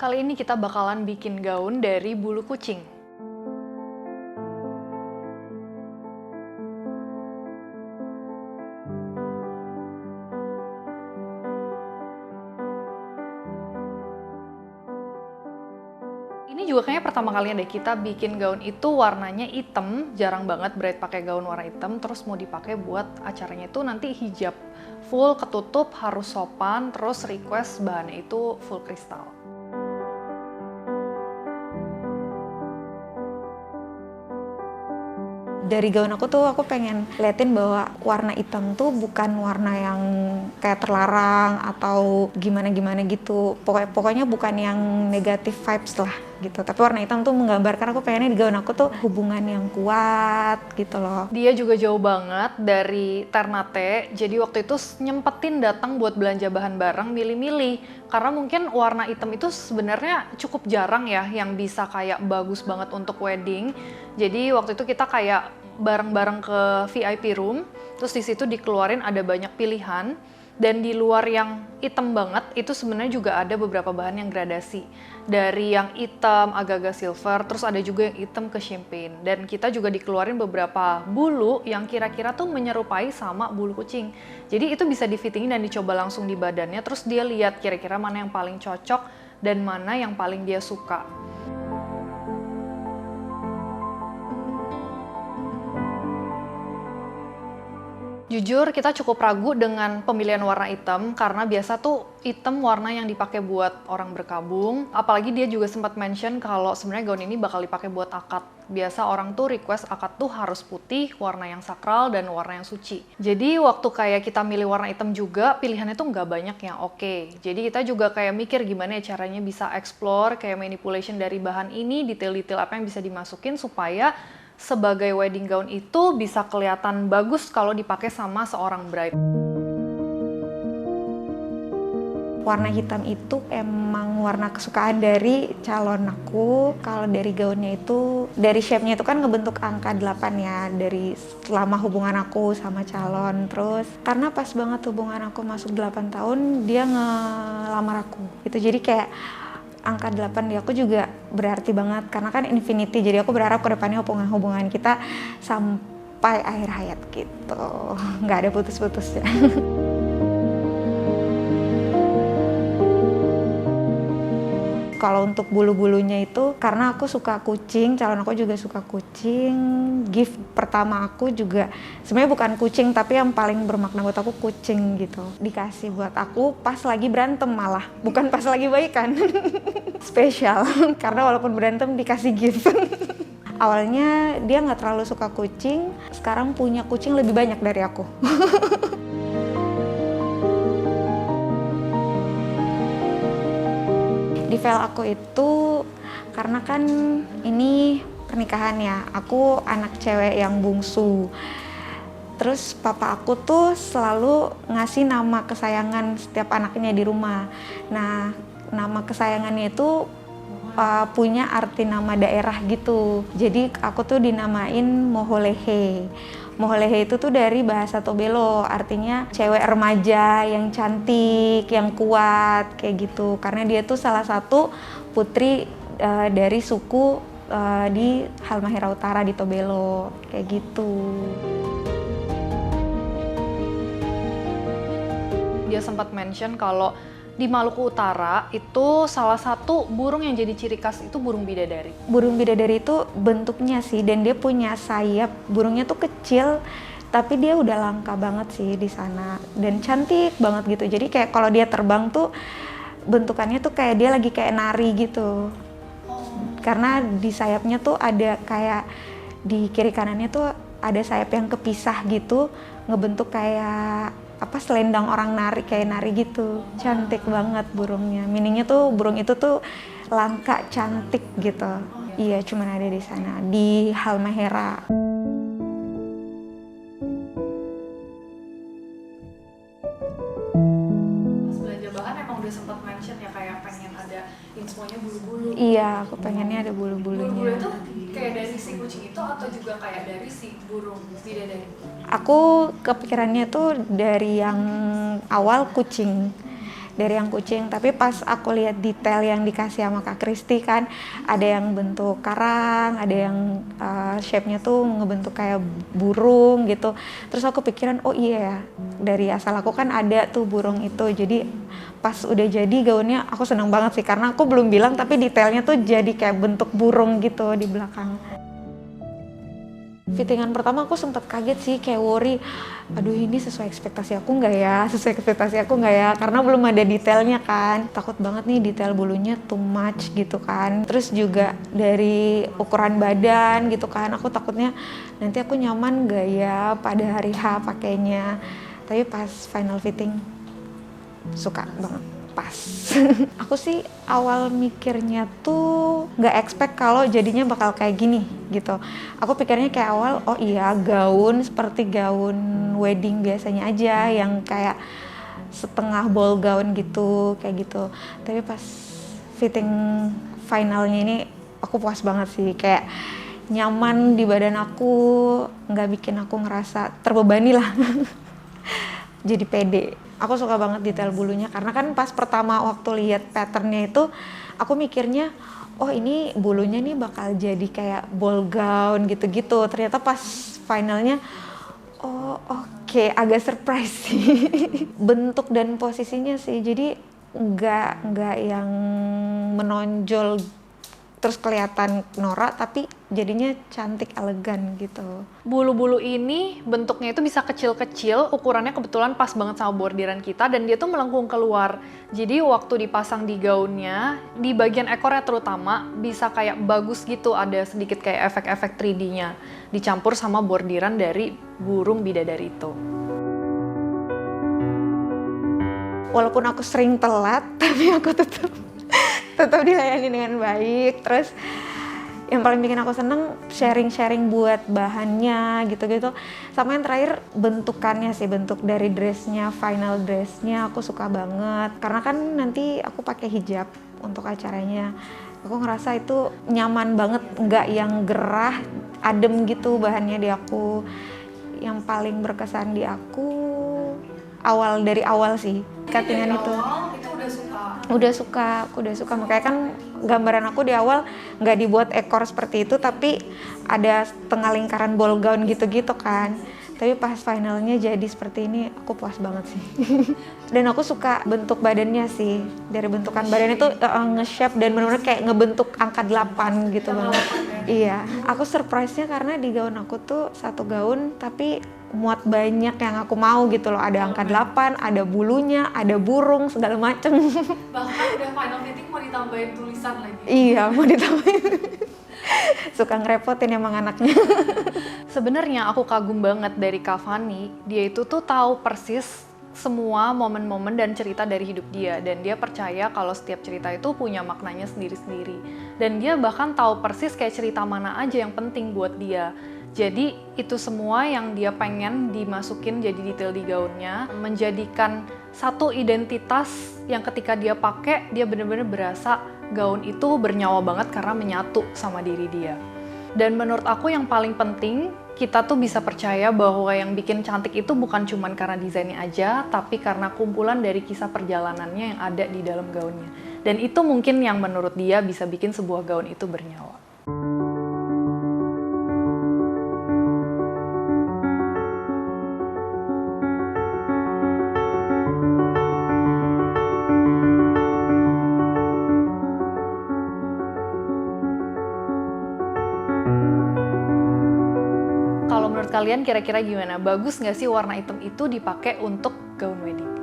Kali ini kita bakalan bikin gaun dari bulu kucing. Ini juga kayaknya pertama kalinya deh kita bikin gaun itu warnanya hitam, jarang banget Bride pakai gaun warna hitam, terus mau dipakai buat acaranya itu nanti hijab. Full ketutup, harus sopan, terus request bahannya itu full kristal. Dari gaun aku tuh aku pengen liatin bahwa warna hitam tuh bukan warna yang kayak terlarang atau gimana-gimana gitu. Pokoknya bukan yang negatif vibes lah gitu. Tapi warna hitam tuh menggambarkan, aku pengennya di gaun aku tuh hubungan yang kuat gitu loh. Dia juga jauh banget dari Ternate, jadi waktu itu nyempetin datang buat belanja bahan bareng, milih-milih. Karena mungkin warna hitam itu sebenarnya cukup jarang ya yang bisa kayak bagus banget untuk wedding. Jadi waktu itu kita kayak bareng-bareng ke VIP room, terus di situ dikeluarin ada banyak pilihan. Dan di luar yang hitam banget, itu sebenarnya juga ada beberapa bahan yang gradasi. Dari yang hitam, agak-agak silver, terus ada juga yang hitam ke champagne. Dan kita juga dikeluarin beberapa bulu yang kira-kira tuh menyerupai sama bulu kucing. Jadi itu bisa di-fittingin dan dicoba langsung di badannya, terus dia lihat kira-kira mana yang paling cocok dan mana yang paling dia suka. Jujur, kita cukup ragu dengan pemilihan warna hitam karena biasa tuh hitam warna yang dipakai buat orang berkabung. Apalagi dia juga sempat mention kalau sebenarnya gaun ini bakal dipakai buat akad. Biasa orang tuh request akad tuh harus putih, warna yang sakral, dan warna yang suci. Jadi waktu kayak kita milih warna hitam juga, pilihannya tuh nggak banyak yang oke. Jadi kita juga kayak mikir gimana ya caranya bisa explore, kayak manipulation dari bahan ini, detail-detail apa yang bisa dimasukin supaya sebagai wedding gown itu bisa kelihatan bagus kalau dipakai sama seorang bride. Warna hitam itu emang warna kesukaan dari calon aku. Kalau dari gaunnya itu, dari shape-nya itu kan ngebentuk angka 8 ya, dari selama hubungan aku sama calon. Terus karena pas banget hubungan aku masuk 8 tahun, dia ngelamar aku. Itu jadi kayak angka 8 di aku juga berarti banget karena kan infinity, jadi aku berharap kedepannya hubungan kita sampai akhir hayat gitu, nggak ada putus-putusnya. Kalau untuk bulu-bulunya itu karena aku suka kucing, calon aku juga suka kucing. Gift pertama aku juga sebenarnya bukan kucing, tapi yang paling bermakna buat aku kucing gitu. Dikasih buat aku pas lagi berantem, malah bukan pas lagi baikan. Spesial karena walaupun berantem dikasih gift. Awalnya dia nggak terlalu suka kucing, sekarang punya kucing lebih banyak dari aku. Di file aku itu karena kan ini pernikahan ya, aku anak cewek yang bungsu. Terus papa aku tuh selalu ngasih nama kesayangan setiap anaknya di rumah. Nah, nama kesayangannya itu punya arti nama daerah gitu. Jadi aku tuh dinamain Moholehe. Moholehe itu tuh dari bahasa Tobelo, artinya cewek remaja yang cantik, yang kuat, kayak gitu. Karena dia tuh salah satu putri dari suku di Halmahera Utara di Tobelo, kayak gitu. Dia sempat mention kalau di Maluku Utara itu salah satu burung yang jadi ciri khas itu burung bidadari. Burung bidadari itu bentuknya sih, dan dia punya sayap. Burungnya tuh kecil, tapi dia udah langka banget sih di sana dan cantik banget gitu. Jadi kayak kalau dia terbang tuh bentukannya tuh kayak dia lagi kayak nari gitu. Karena di sayapnya tuh ada kayak di kiri kanannya tuh ada sayap yang kepisah gitu, ngebentuk kayak apa, selendang orang nari, kayak nari gitu. Cantik banget burungnya. Meaningnya tuh burung itu tuh langka, cantik gitu. Iya, cuman ada di sana, di Halmahera. Pas belanja bahan emang udah sempat mention ya kayak pengen ada infonya bulu-bulu. Iya, aku pengennya ada Bulu-bulu bulu-bulunya. itu kayak dari si kucing itu atau juga kayak dari si burung bidadari? Aku kepikirannya tuh dari yang awal kucing. dari yang kucing. Tapi pas aku lihat detail yang dikasih sama Kak Kristi kan, ada yang bentuk karang, ada yang shape-nya tuh ngebentuk kayak burung gitu. Terus aku pikiran, oh iya ya, dari asal aku kan ada tuh burung itu. Jadi pas udah jadi gaunnya aku seneng banget sih, karena aku belum bilang tapi detailnya tuh jadi kayak bentuk burung gitu di belakang. Fittingan pertama aku sempat kaget sih, kayak worry, aduh ini sesuai ekspektasi aku nggak ya, karena belum ada detailnya kan. Takut banget nih detail bulunya too much gitu kan. Terus juga dari ukuran badan gitu kan, aku takutnya nanti aku nyaman nggak ya pada hari H pakainya. Tapi pas final fitting suka banget, pas. Aku sih awal mikirnya tuh nggak expect kalau jadinya bakal kayak gini gitu. Aku pikirnya kayak awal, oh iya gaun seperti gaun wedding biasanya aja, yang kayak setengah ball gown gitu, kayak gitu. Tapi pas fitting finalnya ini aku puas banget sih, kayak nyaman di badan aku, nggak bikin aku ngerasa terbebani lah. Jadi pede. Aku suka banget detail bulunya, karena kan pas pertama waktu lihat patternnya itu aku mikirnya, oh ini bulunya nih bakal jadi kayak ball gown gitu-gitu. Ternyata pas finalnya, oh oke, agak surprise sih. Bentuk dan posisinya sih, jadi nggak yang menonjol terus kelihatan norak, tapi jadinya cantik, elegan gitu. Bulu-bulu ini bentuknya itu bisa kecil-kecil, ukurannya kebetulan pas banget sama bordiran kita, dan dia tuh melengkung keluar. Jadi waktu dipasang di gaunnya, di bagian ekornya terutama, bisa kayak bagus gitu, ada sedikit kayak efek-efek 3D-nya, dicampur sama bordiran dari burung bidadari itu. Walaupun aku sering telat, tapi aku tetap dilayani dengan baik. Terus yang paling bikin aku seneng sharing buat bahannya gitu-gitu. Sama yang terakhir bentukannya sih, bentuk dari dressnya, final dressnya aku suka banget. Karena kan nanti aku pakai hijab untuk acaranya. Aku ngerasa itu nyaman banget, nggak yang gerah, adem gitu bahannya di aku. Yang paling berkesan di aku dari awal sih, cuttingan itu. Udah suka, makanya kan gambaran aku di awal nggak dibuat ekor seperti itu, tapi ada setengah lingkaran ball gown gitu-gitu kan. Tapi pas finalnya jadi seperti ini, aku puas banget sih. Dan aku suka bentuk badannya sih, dari bentukan badannya tuh nge-shape dan benar-benar kayak ngebentuk angka 8 gitu banget. Iya, aku surprise-nya karena di gaun aku tuh satu gaun tapi muat banyak yang aku mau gitu loh. Ada angka 8, ada bulunya, ada burung, segala macem. Bahkan udah final fitting mau ditambahin tulisan lagi. Iya, mau ditambahin. Suka ngerepotin emang anaknya. Sebenarnya aku kagum banget dari Kak Fani. Dia itu tuh tahu persis semua momen-momen dan cerita dari hidup dia, dan dia percaya kalau setiap cerita itu punya maknanya sendiri-sendiri. Dan dia bahkan tahu persis kayak cerita mana aja yang penting buat dia. Jadi itu semua yang dia pengen dimasukin jadi detail di gaunnya, menjadikan satu identitas yang ketika dia pakai, dia bener-bener berasa gaun itu bernyawa banget karena menyatu sama diri dia. Dan menurut aku yang paling penting, kita tuh bisa percaya bahwa yang bikin cantik itu bukan cuma karena desainnya aja, tapi karena kumpulan dari kisah perjalanannya yang ada di dalam gaunnya. Dan itu mungkin yang menurut dia bisa bikin sebuah gaun itu bernyawa. Kalau menurut kalian kira-kira gimana? Bagus nggak sih warna hitam itu dipakai untuk gaun wedding?